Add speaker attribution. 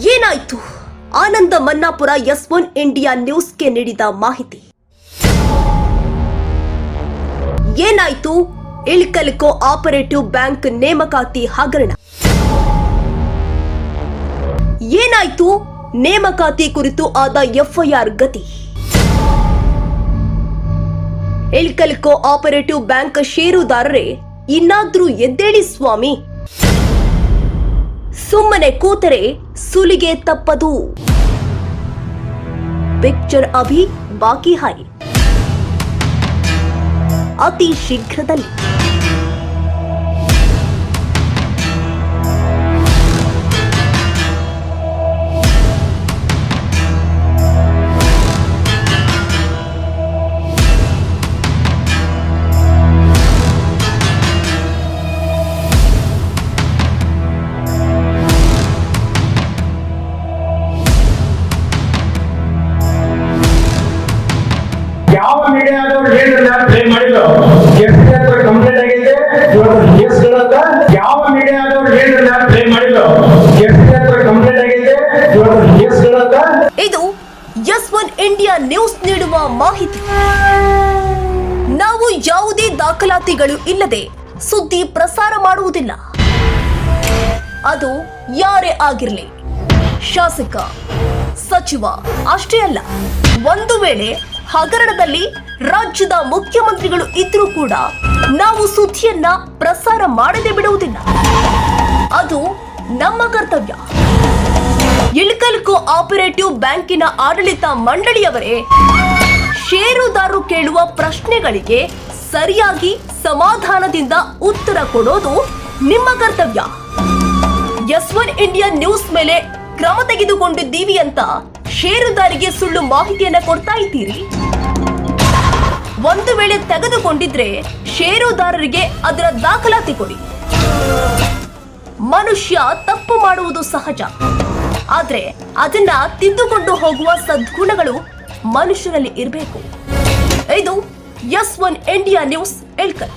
Speaker 1: ಏನಾಯ್ತು? ಆನಂದ Mannapura S1 India ನ್ಯೂಸ್ಗೆ ನೀಡಿದ ಮಾಹಿತಿ. ಏನಾಯ್ತು? ಇಳಕಲ್ ಕೋಆಪರೇಟಿವ್ ಬ್ಯಾಂಕ್ ನೇಮಕಾತಿ ಹಗರಣ. ಏನಾಯ್ತು? ನೇಮಕಾತಿ ಕುರಿತು ಆದ FIR ಗತಿ. ಇಳಕಲ್ ಕೋಆಪರೇಟಿವ್ ಬ್ಯಾಂಕ್ ಷೇರುದಾರರೇ, ಇನ್ನಾದ್ರೂ ಎದ್ದೇಳಿ ಸ್ವಾಮಿ. ಸುಮ್ಮನೆ ಕೂತರೆ ಸುಲಿಗೆ ತಪ್ಪದು. ಪಿಕ್ಚರ್ ಅಭಿ ಬಾಕಿ ಹೈ ಅತಿ ಶೀಘ್ರದಲ್ಲಿ.
Speaker 2: ಯಾವ ಮೀಡಿಯಾದವರು ಹೇಳಿದ್ರೆ ಪ್ಲೇ ಮಾಡಿದ್ರು ಕಂಪ್ಲೇಂಟ್ ಆಗಿದೆ. ಕೇಸ್ಗಳನ್ನ ಯಾವ ಮೀಡಿಯಾದವರು ಹೇಳಿದ್ರೆ ಪ್ಲೇ ಮಾಡಿದ್ರು ಕಂಪ್ಲೇಂಟ್ ಆಗಿದೆ. ಕೇಸ್ಗಳನ್ನ
Speaker 1: ಇದು S1 ಇಂಡಿಯಾ ನ್ಯೂಸ್ ನೀಡುವ ಮಾಹಿತಿ. ನಾವು ಯಾವುದೇ ದಾಖಲಾತಿಗಳು ಇಲ್ಲದೆ ಸುದ್ದಿ ಪ್ರಸಾರ ಮಾಡುವುದಿಲ್ಲ. ಅದು ಯಾರೇ ಆಗಿರಲಿ, ಶಾಸಕ, ಸಚಿವ ಅಷ್ಟೇ ಅಲ್ಲ, ಒಂದು ವೇಳೆ ಹಗರಣದಲ್ಲಿ ರಾಜ್ಯದ ಮುಖ್ಯಮಂತ್ರಿಗಳು ಇದ್ರೂ ಕೂಡ ನಾವು ಸುದ್ದಿಯನ್ನ ಪ್ರಸಾರ ಮಾಡದೆ ಬಿಡುವುದಿಲ್ಲ. ಅದು ನಮ್ಮ ಕರ್ತವ್ಯ. ಇಳಕಲ್ ಕೋಆಪರೇಟಿವ್ ಬ್ಯಾಂಕಿನ ಆಡಳಿತ ಮಂಡಳಿಯವರೇ, ಷೇರುದಾರರು ಕೇಳುವ ಪ್ರಶ್ನೆಗಳಿಗೆ ಸರಿಯಾಗಿ ಸಮಾಧಾನದಿಂದ ಉತ್ತರ ಕೊಡೋದು ನಿಮ್ಮ ಕರ್ತವ್ಯ. S1 ಇಂಡಿಯಾ ನ್ಯೂಸ್ ಮೇಲೆ ಕ್ರಮ ತೆಗೆದುಕೊಂಡಿದ್ದೀವಿ ಅಂತ ಷೇರುದಾರಿಗೆ ಸುಳ್ಳು ಮಾಹಿತಿಯನ್ನ ಕೊಡ್ತಾ ಇದ್ದೀರಿ. ಒಂದು ವೇಳೆ ತೆಗೆದುಕೊಂಡಿದ್ರೆ ಷೇರುದಾರರಿಗೆ ಅದರ ದಾಖಲಾತಿ ಕೊಡಿ. ಮನುಷ್ಯ ತಪ್ಪು ಮಾಡುವುದು ಸಹಜ, ಆದ್ರೆ ಅದನ್ನ ತಿದ್ದುಕೊಂಡು ಹೋಗುವ ಸದ್ಗುಣಗಳು ಮನುಷ್ಯರಲ್ಲಿ ಇರಬೇಕು. ಇದು S1 ಇಂಡಿಯಾ ನ್ಯೂಸ್ ಇಳಕಲ್.